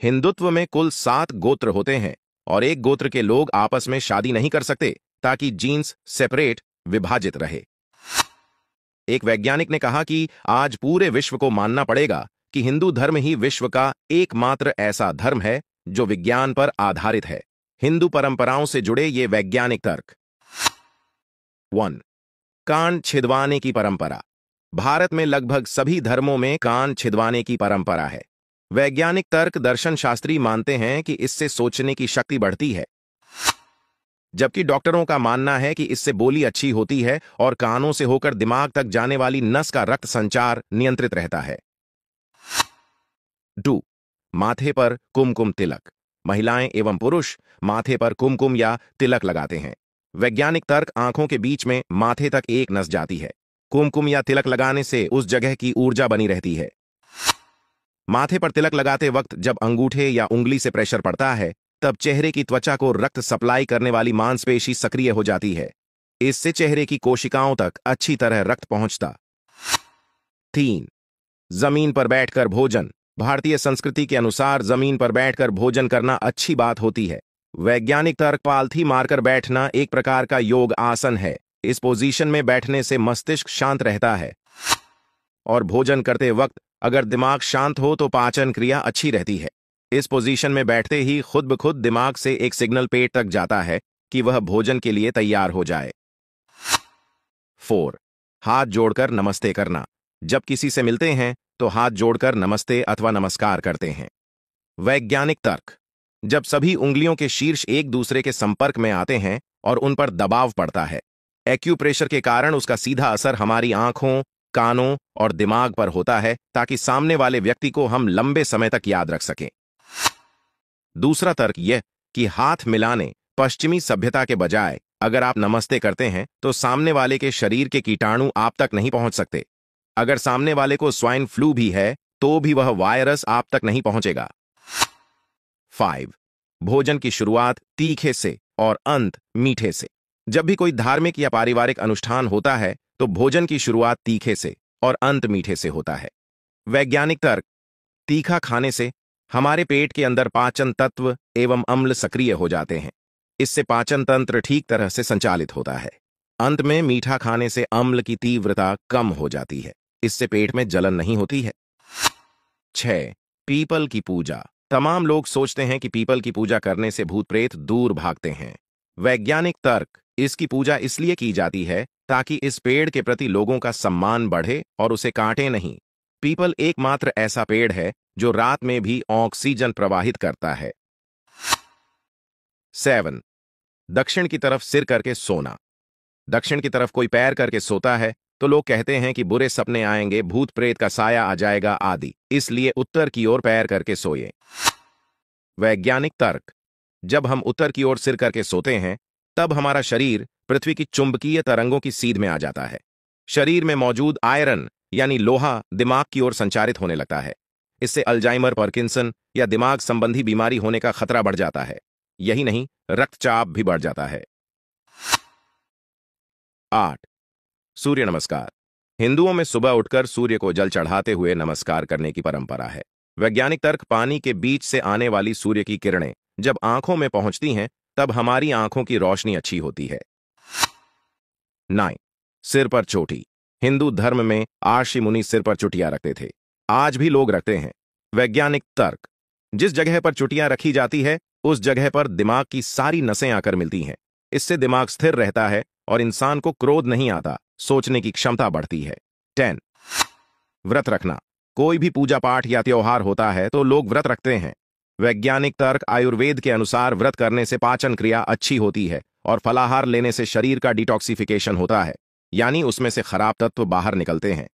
हिंदुत्व में कुल 7 गोत्र होते हैं और एक गोत्र के लोग आपस में शादी नहीं कर सकते ताकि जीन्स सेपरेट विभाजित रहे। एक वैज्ञानिक ने कहा कि आज पूरे विश्व को मानना पड़ेगा कि हिंदू धर्म ही विश्व का एकमात्र ऐसा धर्म है जो विज्ञान पर आधारित है। हिंदू परंपराओं से जुड़े ये वैज्ञानिक तर्क। 1. कान छिदवाने की परंपरा। भारत में लगभग सभी धर्मों में कान छिदवाने की परंपरा है। वैज्ञानिक तर्क दर्शन शास्त्री मानते हैं कि इससे सोचने की शक्ति बढ़ती है, जबकि डॉक्टरों का मानना है कि इससे बोली अच्छी होती है और कानों से होकर दिमाग तक जाने वाली नस का रक्त संचार नियंत्रित रहता है। 2. माथे पर कुमकुम तिलक। महिलाएं एवं पुरुष माथे पर कुमकुम या तिलक लगाते हैं। वैज्ञानिक तर्क आंखों के बीच में माथे तक एक नस जाती है। कुमकुम या तिलक लगाने से उस जगह की ऊर्जा बनी रहती है। माथे पर तिलक लगाते वक्त जब अंगूठे या उंगली से प्रेशर पड़ता है, तब चेहरे की त्वचा को रक्त सप्लाई करने वाली मांसपेशी सक्रिय हो जाती है। इससे चेहरे की कोशिकाओं तक अच्छी तरह रक्त पहुंचता। 3. जमीन पर बैठकर भोजन। भारतीय संस्कृति के अनुसार जमीन पर बैठकर भोजन करना अच्छी बात होती है। वैज्ञानिक तर्क पालथी मारकर बैठना एक प्रकार का योग आसन है। इस पोजीशन में बैठने से मस्तिष्क शांत रहता है और भोजन करते वक्त अगर दिमाग शांत हो तो पाचन क्रिया अच्छी रहती है। इस पोजीशन में बैठते ही खुद ब खुद दिमाग से एक सिग्नल पेट तक जाता है कि वह भोजन के लिए तैयार हो जाए। 4. हाथ जोड़कर नमस्ते करना। जब किसी से मिलते हैं तो हाथ जोड़कर नमस्ते अथवा नमस्कार करते हैं। वैज्ञानिक तर्क। जब सभी उंगलियों के शीर्ष एक दूसरे के संपर्क में आते हैं और उन पर दबाव पड़ता है, एक्यूप्रेशर के कारण उसका सीधा असर हमारी आंखों, कानों और दिमाग पर होता है ताकि सामने वाले व्यक्ति को हम लंबे समय तक याद रख सकें। दूसरा तर्क यह कि हाथ मिलाने पश्चिमी सभ्यता के बजाय अगर आप नमस्ते करते हैं तो सामने वाले के शरीर के कीटाणु आप तक नहीं पहुंच सकते। अगर सामने वाले को स्वाइन फ्लू भी है तो भी वह वायरस आप तक नहीं पहुंचेगा। 5. भोजन की शुरुआत तीखे से और अंत मीठे से। जब भी कोई धार्मिक या पारिवारिक अनुष्ठान होता है तो भोजन की शुरुआत तीखे से और अंत मीठे से होता है। वैज्ञानिक तर्क। तीखा खाने से हमारे पेट के अंदर पाचन तत्व एवं अम्ल सक्रिय हो जाते हैं। इससे पाचन तंत्र ठीक तरह से संचालित होता है। अंत में मीठा खाने से अम्ल की तीव्रता कम हो जाती है। इससे पेट में जलन नहीं होती है। 6. पीपल की पूजा। तमाम लोग सोचते हैं कि पीपल की पूजा करने से भूत प्रेत दूर भागते हैं। वैज्ञानिक तर्क। इसकी पूजा इसलिए की जाती है ताकि इस पेड़ के प्रति लोगों का सम्मान बढ़े और उसे काटे नहीं। पीपल एकमात्र ऐसा पेड़ है जो रात में भी ऑक्सीजन प्रवाहित करता है। 7. दक्षिण की तरफ सिर करके सोना। दक्षिण की तरफ कोई पैर करके सोता है तो लोग कहते हैं कि बुरे सपने आएंगे, भूत प्रेत का साया आ जाएगा आदि, इसलिए उत्तर की ओर पैर करके सोए। वैज्ञानिक तर्क। जब हम उत्तर की ओर सिर करके सोते हैं तब हमारा शरीर पृथ्वी की चुंबकीय तरंगों की सीध में आ जाता है। शरीर में मौजूद आयरन यानी लोहा दिमाग की ओर संचारित होने लगता है। इससे अल्जाइमर, पार्किंसन या दिमाग संबंधी बीमारी होने का खतरा बढ़ जाता है। यही नहीं, रक्तचाप भी बढ़ जाता है। 8. सूर्य नमस्कार। हिंदुओं में सुबह उठकर सूर्य को जल चढ़ाते हुए नमस्कार करने की परंपरा है। वैज्ञानिक तर्क। पानी के बीच से आने वाली सूर्य की किरणें जब आंखों में पहुंचती हैं तब हमारी आंखों की रोशनी अच्छी होती है। 9. सिर पर चोटी। हिंदू धर्म में आर्षि मुनि सिर पर चुटिया रखते थे। आज भी लोग रखते हैं। वैज्ञानिक तर्क। जिस जगह पर चुटिया रखी जाती है उस जगह पर दिमाग की सारी नसें आकर मिलती हैं। इससे दिमाग स्थिर रहता है और इंसान को क्रोध नहीं आता, सोचने की क्षमता बढ़ती है। 10. व्रत रखना। कोई भी पूजा पाठ या त्योहार होता है तो लोग व्रत रखते हैं। वैज्ञानिक तर्क। आयुर्वेद के अनुसार व्रत करने से पाचन क्रिया अच्छी होती है और फलाहार लेने से शरीर का डिटॉक्सिफिकेशन होता है, यानी उसमें से खराब तत्व बाहर निकलते हैं।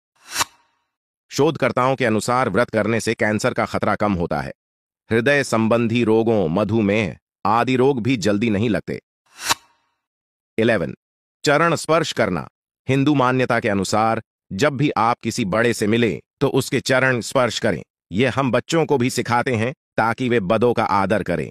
शोधकर्ताओं के अनुसार व्रत करने से कैंसर का खतरा कम होता है। हृदय संबंधी रोगों, मधुमेह आदि रोग भी जल्दी नहीं लगते। 11. चरण स्पर्श करना। हिंदू मान्यता के अनुसार जब भी आप किसी बड़े से मिले तो उसके चरण स्पर्श करें। यह हम बच्चों को भी सिखाते हैं ताकि वे बड़ों का आदर करें।